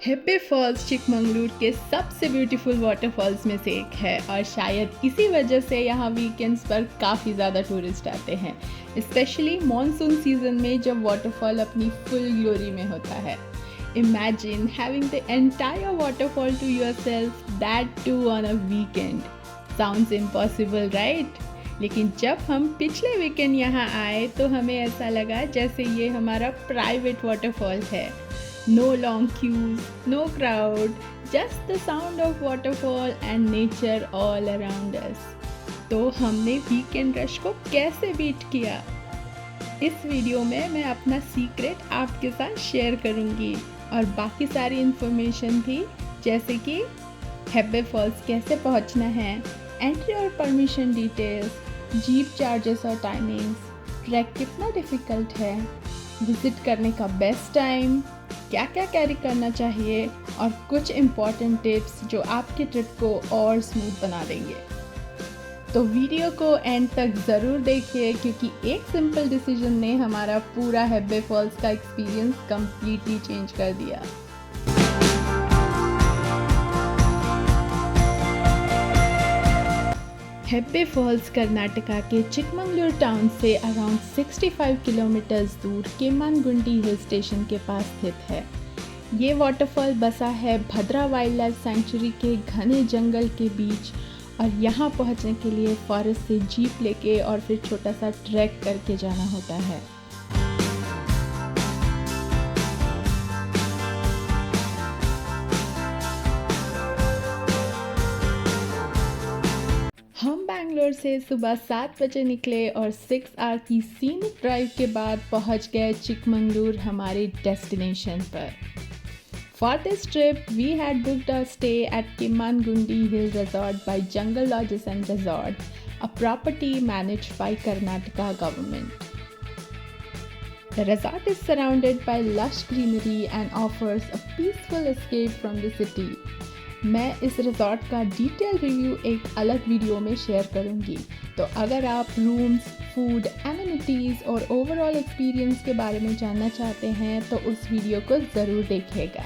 Hebbe false Chikmagaluru के सबसे beautiful waterfalls में से एक है और शायद इसी वजह से यहाँ वीकेंड्स पर काफ़ी ज़्यादा टूरिस्ट आते हैं, स्पेशली मॉनसून सीजन में जब वाटरफॉल अपनी फुल ग्लोरी में होता है। Imagine having the entire waterfall to yourself, that too on a weekend. Sounds impossible, right? लेकिन जब हम पिछले वीकेंड यहाँ आए तो हमें ऐसा लगा जैसे ये हमारा प्राइवेट वाटरफॉल है। No long queues, no crowd, just the sound of waterfall and nature all around us. तो हमने वीकेंड रश को कैसे बीट किया? इस वीडियो में मैं अपना सीक्रेट आपके साथ शेयर करूँगी और बाकी सारी इन्फॉर्मेशन भी, जैसे कि हेब्बे फॉल्स कैसे पहुँचना है, एंट्री और परमिशन डिटेल्स, जीप चार्जेस और टाइमिंग्स, ट्रैक कितना डिफ़िकल्ट है, विज़िट करने का बेस्ट टाइम, क्या क्या कैरी करना चाहिए और कुछ इम्पॉर्टेंट टिप्स जो आपके ट्रिप को और स्मूथ बना देंगे। तो वीडियो को एंड तक ज़रूर देखिए क्योंकि एक सिंपल डिसीजन ने हमारा पूरा हेब्बे फॉल्स का एक्सपीरियंस कम्प्लीटली चेंज कर दिया। हेब्बे फॉल्स कर्नाटका के चिकमंगलुरु टाउन से अराउंड 65 किलोमीटर्स दूर केम्मानगुंडी हिल स्टेशन के पास स्थित है। ये वाटरफॉल बसा है भद्रा वाइल्ड लाइफ सेंचुरी के घने जंगल के बीच और यहाँ पहुँचने के लिए फॉरेस्ट से जीप लेके और फिर छोटा सा ट्रैक करके जाना होता है। हम बैंगलोर से सुबह 7 बजे निकले और 6 आवर की सीनिक ड्राइव के बाद पहुंच गए चिकमंगलुरु हमारे डेस्टिनेशन पर। For this trip we had booked a stay at Kemmangundi hill resort by Jungle Lodges and Resort, a property managed by Karnataka government. The resort is surrounded by lush greenery and offers a peaceful escape from the city. मैं इस resort का detail review एक अलग video में share करूंगी, तो अगर आप रूम्स, फूड, एमिनिटीज़ और ओवरऑल एक्सपीरियंस के बारे में जानना चाहते हैं तो उस वीडियो को ज़रूर देखिएगा।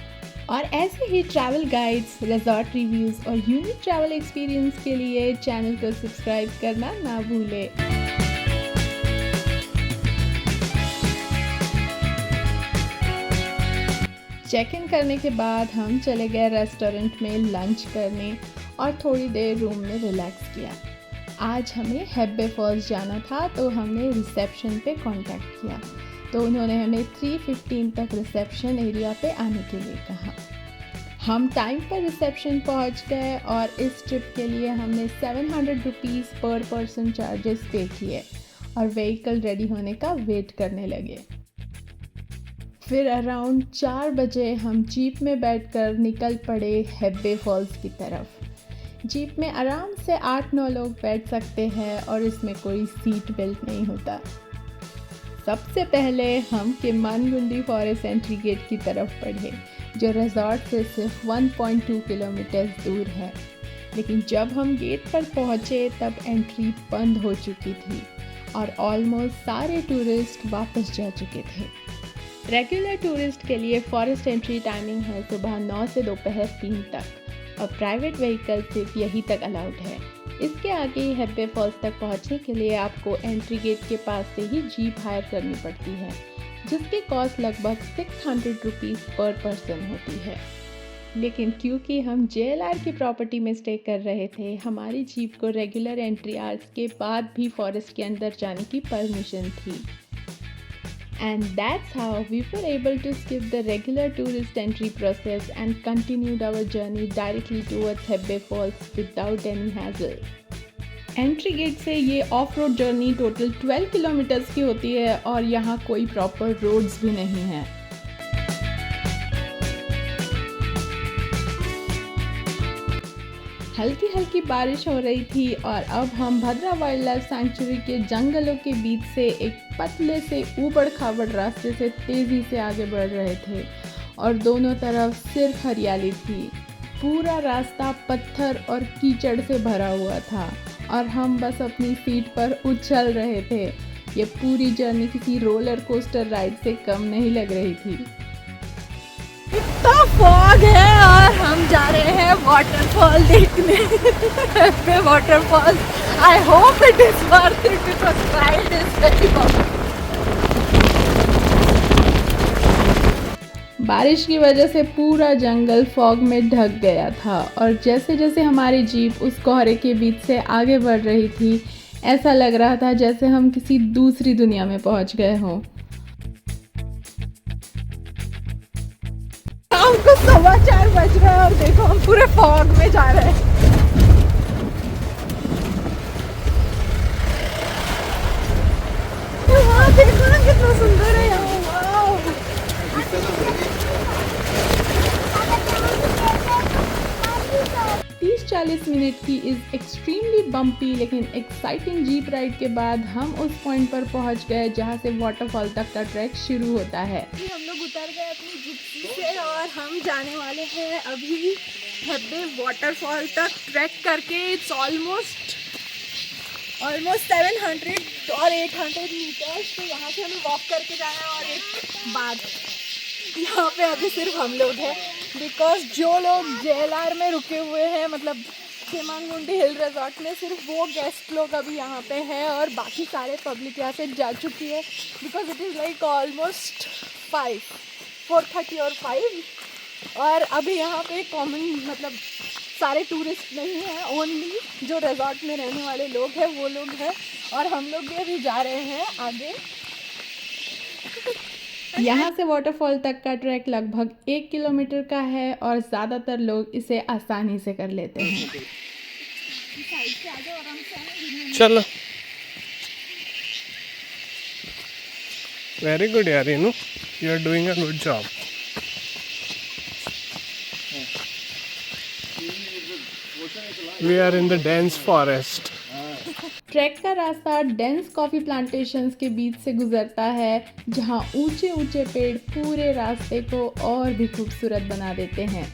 और ऐसे ही ट्रैवल गाइड्स, रिजॉर्ट रिव्यूज़ और यूनिक ट्रैवल एक्सपीरियंस के लिए चैनल को सब्सक्राइब करना ना भूलें। चेक इन करने के बाद हम चले गए रेस्टोरेंट में लंच करने और थोड़ी देर रूम में रिलैक्स किया। आज हमें हेब्बे फॉल्स जाना था तो हमने रिसेप्शन पे कांटेक्ट किया, तो उन्होंने हमें 3:15 तक रिसेप्शन एरिया पे आने के लिए कहा। हम टाइम पर रिसेप्शन पहुंच गए और इस ट्रिप के लिए हमने 700 रुपीज़ पर पर्सन चार्जेस पे किए और व्हीकल रेडी होने का वेट करने लगे। फिर अराउंड 4 बजे हम जीप में बैठकर निकल पड़े हेब्बे फॉल्स की तरफ। जीप में आराम से 8-9 लोग बैठ सकते हैं और इसमें कोई सीट बेल्ट नहीं होता। सबसे पहले हम केम्मानगुंडी फॉरेस्ट एंट्री गेट की तरफ बढ़े, जो रिजॉर्ट से सिर्फ 1.2 किलोमीटर दूर है। लेकिन जब हम गेट पर पहुँचे तब एंट्री बंद हो चुकी थी और ऑलमोस्ट सारे टूरिस्ट वापस जा चुके थे। रेगुलर टूरिस्ट के लिए फॉरेस्ट एंट्री टाइमिंग है सुबह 9 से दोपहर 3 तक और प्राइवेट व्हीकल सिर्फ यहीं तक अलाउड है। इसके आगे हेब्बे फॉल्स तक पहुंचने के लिए आपको एंट्री गेट के पास से ही जीप हायर करनी पड़ती है, जिसकी कॉस्ट लगभग 600 रुपीज़ पर पर्सन होती है। लेकिन क्योंकि हम JLR की प्रॉपर्टी में स्टे कर रहे थे, हमारी जीप को रेगुलर एंट्री आवर्स के बाद भी फॉरेस्ट के अंदर जाने की परमिशन थी। And that's how we were able to skip the regular tourist entry process and continued our journey directly towards Heब्बे Falls without any hassle. Entry gate से ये off road journey total 12 kilometres की होती है और यहाँ कोई प्रॉपर रोड्स भी नहीं है। हल्की हल्की बारिश हो रही थी और अब हम भद्रा वाइल्ड लाइफ सेंचुरी के जंगलों के बीच से एक पतले से ऊबड़ खाबड़ रास्ते से तेज़ी से आगे बढ़ रहे थे और दोनों तरफ सिर्फ हरियाली थी। पूरा रास्ता पत्थर और कीचड़ से भरा हुआ था और हम बस अपनी सीट पर उछल रहे थे। ये पूरी जर्नी किसी रोलर कोस्टर राइड से कम नहीं लग रही थी। इतना फॉग है हैं वाटरफॉल देखने। Hebbe waterfall. I hope it is worth it because ride is very fun. बारिश की वजह से पूरा जंगल फॉग में ढक गया था और जैसे जैसे हमारी जीप उस कोहरे के बीच से आगे बढ़ रही थी, ऐसा लग रहा था जैसे हम किसी दूसरी दुनिया में पहुंच गए हों। शाम को 4:15 बज रहे हैं और देखो हम पूरे फॉग में जा रहे हैं। वहाँ देखो ना कितना सुंदर है यहाँ। 30-40 मिनट की इस एक्सट्रीमली बम्पी लेकिन एक्साइटिंग जीप राइड के बाद हम उस पॉइंट पर पहुंच गए जहां से वाटरफॉल तक का ट्रैक शुरू होता है। हम लोग उतर गए अपनी जिप्सी से और हम जाने वाले हैं अभी हैब्बे वाटरफॉल तक ट्रैक करके। इट्स ऑलमोस्ट 700 और 800 मीटर्स, तो यहाँ से हमें वॉक करके जाना है। और एक बात, यहाँ पे अभी सिर्फ हम लोग हैं बिकॉज जो लोग JLR में रुके हुए हैं, मतलब खेमांगुंडी हिल रिजॉर्ट में, सिर्फ वो गेस्ट लोग अभी यहाँ पे हैं और बाकी सारे पब्लिक यहाँ से जा चुकी है because it is like almost 4:30 और 5। और अभी यहाँ पे कॉमन मतलब सारे टूरिस्ट नहीं हैं, ओनली जो रिजॉर्ट में रहने वाले लोग हैं वो लोग हैं। और हम लोग भी अभी जा रहे हैं आगे। यहाँ से वाटरफॉल तक का ट्रैक लगभग 1 किलोमीटर का है और ज़्यादातर लोग इसे आसानी से कर लेते हैं। चलो, वेरी गुड यार, you are doing a good job. We are in the dense forest. Track का रास्ता डेंस कॉफ़ी प्लांटेशंस के बीच से गुजरता है जहां ऊंचे ऊंचे पेड़ पूरे रास्ते को और भी खूबसूरत बना देते हैं।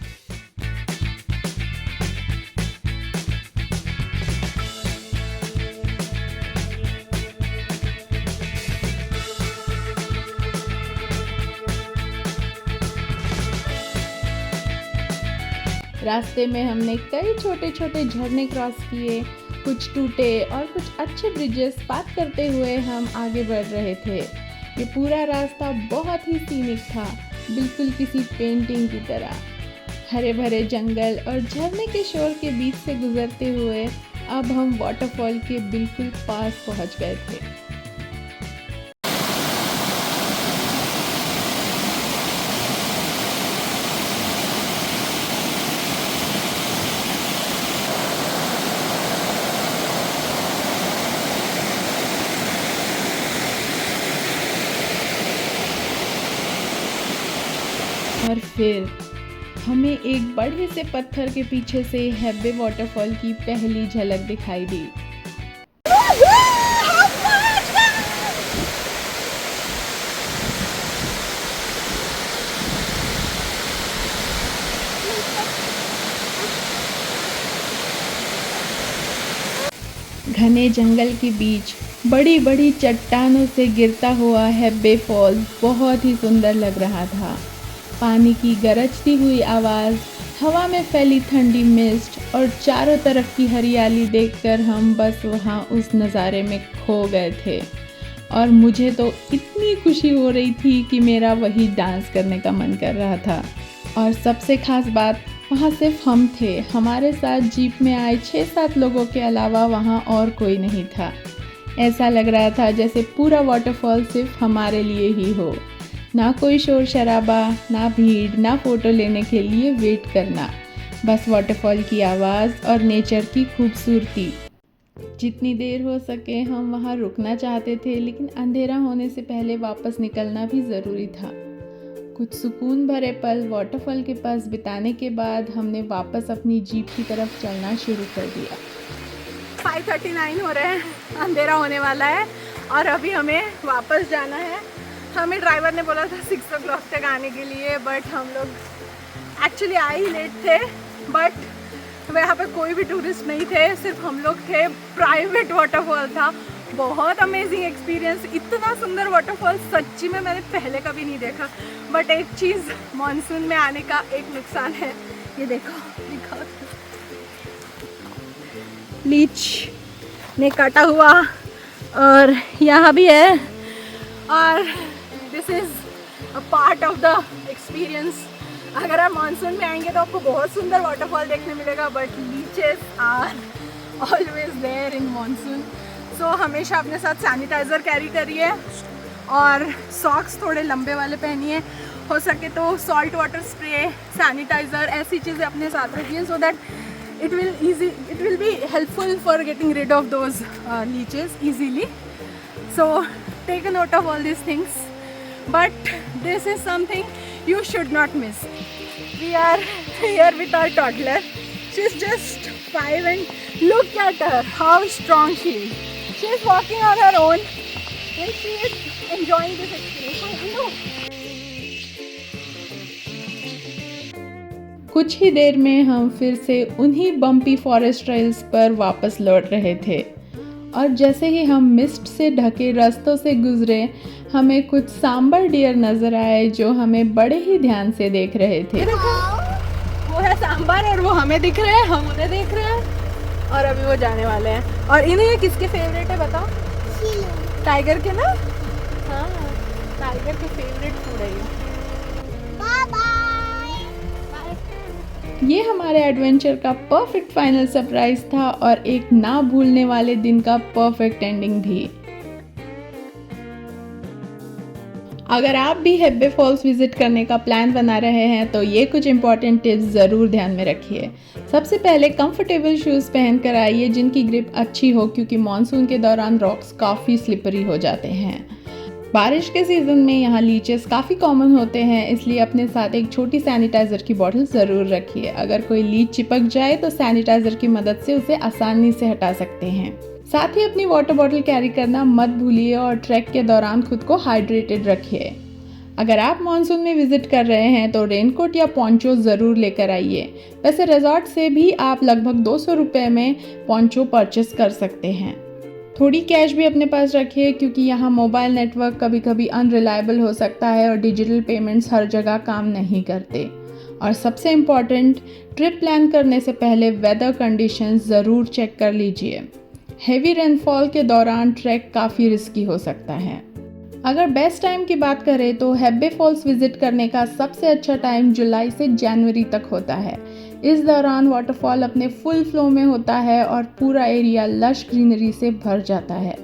रास्ते में हमने कई छोटे छोटे झरने क्रॉस किए, कुछ टूटे और कुछ अच्छे ब्रिजेस पार करते हुए हम आगे बढ़ रहे थे। ये पूरा रास्ता बहुत ही सीनिक था, बिल्कुल किसी पेंटिंग की तरह। हरे भरे जंगल और झरने के शोर के बीच से गुजरते हुए अब हम वाटरफॉल के बिल्कुल पास पहुंच गए थे। और फिर हमें एक बड़े से पत्थर के पीछे से हैब्बे वाटरफॉल की पहली झलक दिखाई दी। घने जंगल के बीच बड़ी बड़ी चट्टानों से गिरता हुआ हैब्बे फॉल्स बहुत ही सुंदर लग रहा था। पानी की गरजती हुई आवाज़, हवा में फैली ठंडी मिस्ट और चारों तरफ की हरियाली देखकर हम बस वहाँ उस नज़ारे में खो गए थे। और मुझे तो इतनी खुशी हो रही थी कि मेरा वही डांस करने का मन कर रहा था। और सबसे ख़ास बात, वहाँ सिर्फ हम थे, हमारे साथ जीप में आए 6-7 लोगों के अलावा वहाँ और कोई नहीं था। ऐसा लग रहा था जैसे पूरा वाटरफॉल सिर्फ हमारे लिए ही हो। ना कोई शोर शराबा, ना भीड़, ना फ़ोटो लेने के लिए वेट करना, बस वाटरफॉल की आवाज़ और नेचर की खूबसूरती। जितनी देर हो सके हम वहाँ रुकना चाहते थे, लेकिन अंधेरा होने से पहले वापस निकलना भी ज़रूरी था। कुछ सुकून भरे पल वाटरफॉल के पास बिताने के बाद हमने वापस अपनी जीप की तरफ चलना शुरू कर दिया। 5:39 हो रहे हैं, अंधेरा होने वाला है और अभी हमें वापस जाना है। हमें ड्राइवर ने बोला था 6 o'clock तक आने के लिए, बट हम लोग एक्चुअली आए ही लेट थे। बट वहाँ पे कोई भी टूरिस्ट नहीं थे, सिर्फ हम लोग थे। प्राइवेट वाटरफॉल था, बहुत अमेजिंग एक्सपीरियंस। इतना सुंदर वाटरफॉल सच्ची में मैंने पहले कभी नहीं देखा। बट एक चीज़, मानसून में आने का एक नुकसान है, ये देखो दिखाओ। लीच ने काटा हुआ और यहाँ भी है, और this is a part of the experience. अगर आप मानसून में आएंगे तो आपको बहुत सुंदर वाटरफॉल देखने मिलेगा, but leeches are always there in monsoon. So हमेशा अपने साथ सैनिटाइज़र कैरी करिए और सॉक्स थोड़े लंबे वाले पहनिए। हो सके तो सॉल्ट वाटर स्प्रे, सैनिटाइज़र, ऐसी चीज़ें अपने साथ रखिए so that it will be helpful for getting rid of those leeches easily. So take a note of all these things, but this is something you should not miss. We are here with our toddler. She's just 5 and look at her, how strong she is. She is walking on her own and she is enjoying this experience. So, you know, कुछ ही देर में हम फिर से उन्हीं bumpy forest trails पर वापस लौट रहे थे, और जैसे ही हम मिस्ट से ढके रास्तों से गुजरे, हमें कुछ सांबर डियर नज़र आए जो हमें बड़े ही ध्यान से देख रहे थे। वो है सांबर और वो हमें दिख रहे हैं, हम उन्हें देख रहे हैं, और अभी वो जाने वाले हैं। और इन्हें ये किसके फेवरेट है बताओ? टाइगर के ना? हाँ, टाइगर के फेवरेट फूड है ये। ये हमारे एडवेंचर का परफेक्ट फाइनल सरप्राइज था और एक ना भूलने वाले दिन का परफेक्ट एंडिंग भी। अगर आप भी हेब्बे फॉल्स विजिट करने का प्लान बना रहे हैं तो ये कुछ इंपॉर्टेंट टिप्स ज़रूर ध्यान में रखिए। सबसे पहले कंफर्टेबल शूज़ पहन कर आइए जिनकी ग्रिप अच्छी हो, क्योंकि मानसून के दौरान रॉक्स काफ़ी स्लिपरी हो जाते हैं। बारिश के सीज़न में यहाँ लीचेस काफ़ी कॉमन होते हैं, इसलिए अपने साथ एक छोटी सैनिटाइज़र की बॉटल ज़रूर रखिए। अगर कोई लीच चिपक जाए तो सैनिटाइज़र की मदद से उसे आसानी से हटा सकते हैं। साथ ही अपनी वाटर बॉटल कैरी करना मत भूलिए और ट्रैक के दौरान खुद को हाइड्रेटेड रखिए। अगर आप मानसून में विजिट कर रहे हैं तो रेनकोट या पोंचो ज़रूर लेकर आइए। वैसे रिजॉर्ट से भी आप लगभग 200 रुपये में पोंचो परचेस कर सकते हैं। थोड़ी कैश भी अपने पास रखिए, क्योंकि यहाँ मोबाइल नेटवर्क कभी कभी अनरिलायबल हो सकता है और डिजिटल पेमेंट्स हर जगह काम नहीं करते। और सबसे इम्पॉर्टेंट, ट्रिप प्लान करने से पहले वेदर कंडीशंस ज़रूर चेक कर लीजिए। हेवी रेनफॉल के दौरान ट्रैक काफ़ी रिस्की हो सकता है। अगर बेस्ट टाइम की बात करें तो हेब्बे फॉल्स विजिट करने का सबसे अच्छा टाइम जुलाई से जनवरी तक होता है। इस दौरान वाटरफॉल अपने फुल फ्लो में होता है और पूरा एरिया लश ग्रीनरी से भर जाता है।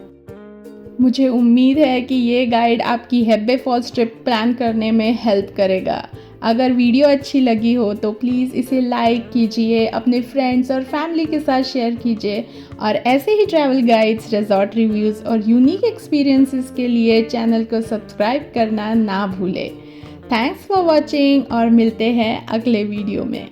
मुझे उम्मीद है कि ये गाइड आपकी हेब्बे फॉल्स ट्रिप प्लान करने में हेल्प करेगा। अगर वीडियो अच्छी लगी हो तो प्लीज़ इसे लाइक कीजिए, अपने फ्रेंड्स और फैमिली के साथ शेयर कीजिए, और ऐसे ही ट्रैवल गाइड्स, रिजॉर्ट रिव्यूज़ और यूनिक एक्सपीरियंसेस के लिए चैनल को सब्सक्राइब करना ना भूलें। थैंक्स फॉर वॉचिंग और मिलते हैं अगले वीडियो में।